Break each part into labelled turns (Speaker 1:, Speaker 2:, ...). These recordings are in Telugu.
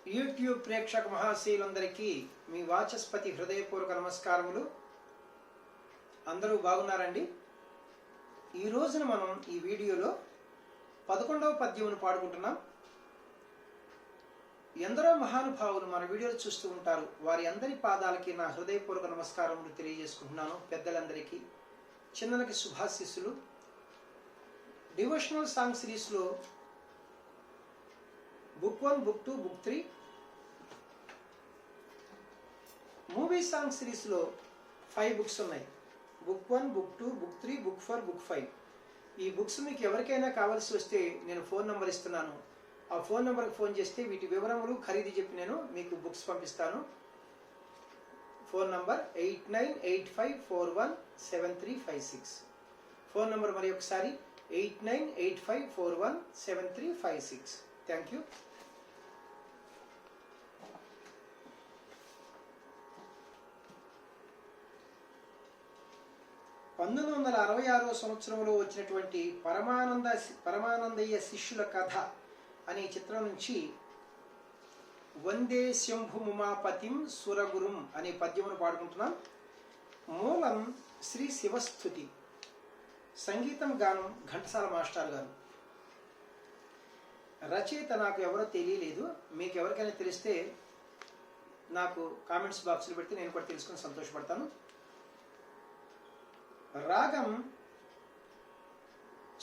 Speaker 1: యూట్యూబ్ ప్రేక్షక మహాశీలందరికీ మీ వాచస్పతి హృదయపూర్వక నమస్కారములు. అందరూ బాగున్నారండి? ఈ రోజున మనం ఈ వీడియోలో 11వ పద్యమును పాడుకుంటున్నాం. ఎందరో మహానుభావులు మన వీడియోలు చూస్తూ ఉంటారు. వారి అందరి పాదాలకి నా హృదయపూర్వక నమస్కారములు తెలియజేసుకుంటున్నాను. పెద్దలందరికీ, చిన్నలకి శుభాశీస్సులు. డివోషనల్ సాంగ్ సిరీస్లో book 1, book 2, book 3, movie song సిరీస్లో 5 బుక్స్ ఉన్నాయి. Book 1, book 2, book 3, book 4, book 5. ఈ బుక్స్ మీకు ఎవరికైనా కావాల్సి వస్తే నేను ఫోన్ నెంబర్ ఇస్తున్నాను. ఆ ఫోన్ నెంబర్కి ఫోన్ చేస్తే వీటి వివరములు ఖరీదు చెప్పి నేను మీకు బుక్స్ పంపిస్తాను. Phone number 8985417356. ఫోన్ నెంబర్ మరి ఒకసారి 8985417356. Thank you. 1966 సంవత్సరంలో వచ్చినటువంటి పరమానందయ్య శిష్యుల కథ అనే చిత్రం నుంచి వందే శంభుముమాపతిం సురగురుం అనే పద్యమును పాడుకుంటున్నాం. మూలం శ్రీ శివస్థుతి, సంగీతం గానం ఘంటసాల మాస్టర్ గారు. రచయిత నాకు ఎవరో తెలియలేదు. మీకు ఎవరికైనా తెలిస్తే నాకు కామెంట్స్ బాక్స్లో పెడితే నేను కూడా తెలుసుకుని సంతోషపడతాను. రాగం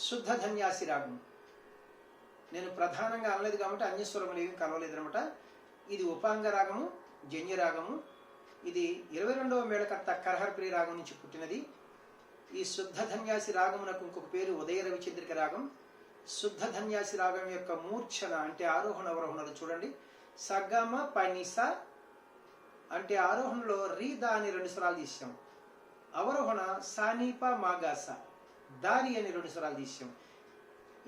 Speaker 1: శుద్ధ ధన్యాసి రాగం. నేను ప్రధానంగా అనలేదు కాబట్టి అన్యస్వరములు ఏమి కలవలేదు అనమాట. ఇది ఉపాంగ రాగము, జన్య రాగము. ఇది 22వ మేళకర్త కరహర్ప్రియ రాగం నుంచి పుట్టినది. ఈ శుద్ధ ధన్యాసి రాగమునకు ఇంకొక పేరు ఉదయ రవిచంద్రిక రాగం. శుద్ధ ధన్యాసి రాగం యొక్క మూర్ఛన అంటే ఆరోహణ అవరోహణలు చూడండి. సగమ పనిస అంటే ఆరోహణలో రీ దా అని 2 స్వరాలు తీసాం. అవరోహణ సానీప మాగాస దారి అని 2 స్వరాలు తీసాం.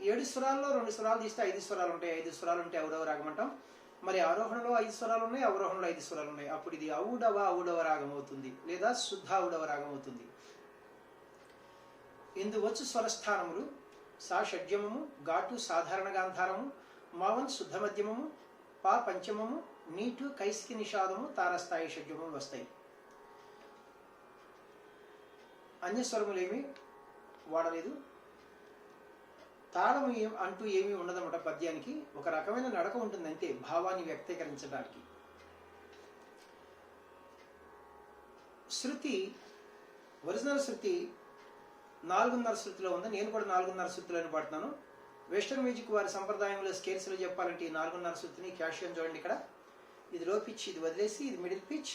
Speaker 1: 7 స్వరాల్లో 2 స్వరాలు తీస్తే 5 స్వరాలు ఉంటాయి. 5 స్వరాలు ఉంటే ఔడవ రాగం అంటాం. మరి ఆరోహణలో 5 స్వరాలు ఉన్నాయి, అవరోహణలో 5 స్వరాలు ఉన్నాయి. అప్పుడు ఇది ఔడవ రాగం అవుతుంది, లేదా శుద్ధ ఔడవ రాగం అవుతుంది. ఇందువచ్చు స్వరస్థానములు సా షడ్జమము, ఘాటు సాధారణ గాంధారము, మావన్ శుద్ధ మధ్యమము, పా పంచమము, నీటు కైస్కి నిషాదము, తారస్థాయి షడ్జమము వస్తాయి. అన్యస్వరములు ఏమీ వాడలేదు. తాళం అంటూ ఏమీ ఉండదన్నమాట. పద్యానికి ఒక రకమైన నడక ఉంటుంది అంతే, భావాన్ని వ్యక్తీకరించడానికి. శృతి, ఒరిజినల్ శృతి 4:30 శృతిలో ఉంది. నేను కూడా 4:30 శృతిలోనే పాడుతున్నాను. వెస్టర్న్ మ్యూజిక్ వారి సంప్రదాయంలో స్కేల్స్లో చెప్పాలంటే ఈ 4:30 శృతిని క్యాషియన్ చూడండి. ఇక్కడ ఇది లో పిచ్, ఇది వదిలేసి ఇది మిడిల్ పిచ్.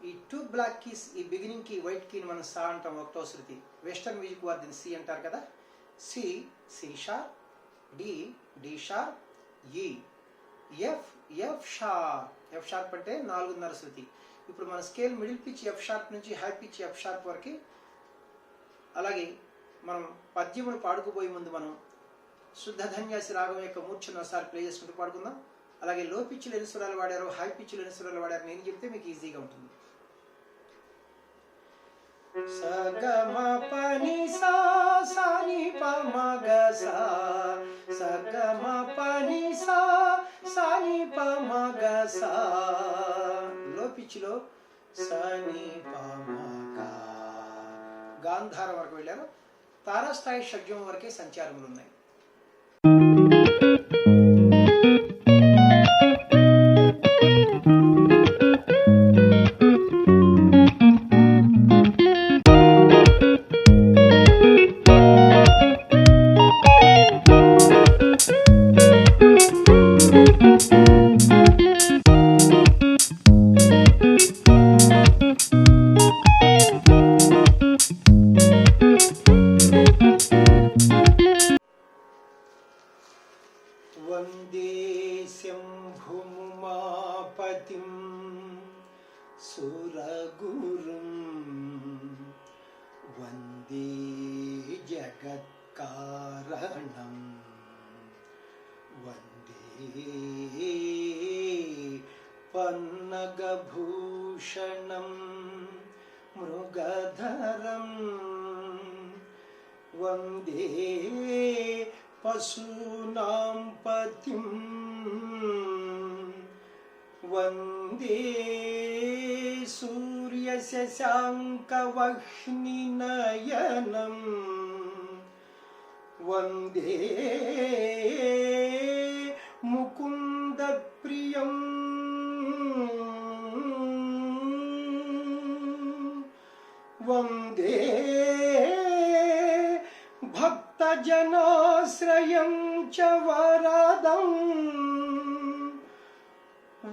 Speaker 1: ఈ 2 బ్లాక్ కీస్, ఈ బిగినింగ్ కి వైట్ కీని మనం సా అంటాం. 1వ శృతి. వెస్టర్న్ మ్యూజిక్ వారు దీన్ని సి అంటారు కదా. C, C sharp, D, D sharp, E, F, F sharp. F sharp అంటే 4:30 శృతి. ఇప్పుడు మన scale middle pitch F sharp నుంచి హై పిచ్ ఎఫ్ షార్ప్ వరకు. అలాగే మనం పద్యమును పాడుకుపోయే ముందు మనం శుద్ధ ధన్యాసి రాగం యొక్క మూర్ఛను ఒకసారి ప్లే చేసుకుంటూ పాడుకుందాం. అలాగే లో పిచ్లు ఎన్ని స్వరాలు వాడారు, హై పిచ్లు ఎన్ని స్వరాలు వాడారు నేను చెప్తే మీకు ఈజీగా ఉంటుంది. సగమ పని సా సాని ప మగ సా, సగమ పని సా సాని ప మగ సా. లో పిచ్లో సాని ప మగ గాంధారం వరకు వెళ్ళారు. తారాస్థాయి షడ్జం వరకే సంచారములు ఉన్నాయి. వందే శంభుముమాపతిం సురగురుం వందే జగత్కారణం వందే పన్నగభూషణం మృగధరం వందే పశూనాం పతిం వందే సూర్య శశాంకవహ్నినయనం వందే ముకుంద ప్రియం వందే భక్తజనాశ్రయం చ వరదం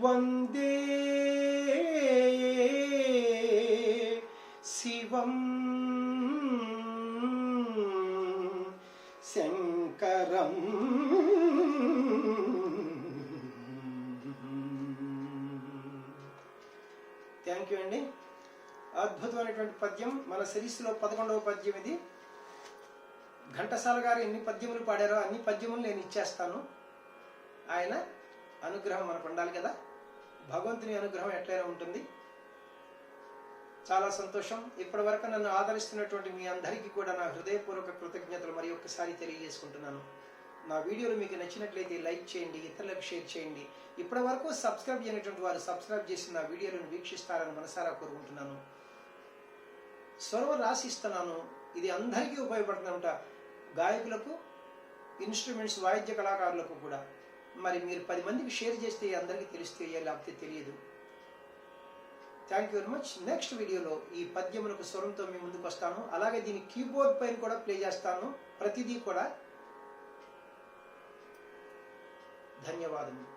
Speaker 1: వందే శివం శంకరం. థ్యాంక్ యూ అండి. అద్భుతమైనటువంటి పద్యం మన సిరీస్లో 11వ పద్యం ఇది. ఘంటసాల గారు ఎన్ని పద్యములు పాడారో అన్ని పద్యములు నేను ఇచ్చేస్తాను. ఆయన అనుగ్రహం మనకు ఉండాలి కదా, భగవంతుని అనుగ్రహం ఎట్లయినా ఉంటుంది. చాలా సంతోషం. ఇప్పటి వరకు నన్ను ఆదరిస్తున్నటువంటి మీ అందరికీ కూడా నా హృదయపూర్వక కృతజ్ఞతలు మరి ఒక్కసారి తెలియజేసుకుంటున్నాను. నా వీడియోలు మీకు నచ్చినట్లయితే లైక్ చేయండి, ఇతరులకు షేర్ చేయండి. ఇప్పటి వరకు సబ్స్క్రైబ్ చేయనటువంటి వారు సబ్స్క్రైబ్ చేసి నా వీడియోలను వీక్షిస్తారని మనసారా కోరుకుంటున్నాను. స్వరం రాసిస్తున్నాను, ఇది అందరికీ ఉపయోగపడుతుందంట, గాయకులకు, ఇన్స్ట్రుమెంట్స్ వాయిద్య కళాకారులకు కూడా. మరి మీరు 10 మందికి షేర్ చేస్తే అందరికీ తెలిస్తే, లేకపోతే తెలియదు. Thank you very much. Next వీడియోలో ఈ పద్యములకు స్వరంతో మీ ముందుకు వస్తాను. అలాగే దీని కీబోర్డ్ పైన కూడా ప్లే చేస్తాను, ప్రతిదీ కూడా. ధన్యవాదములు.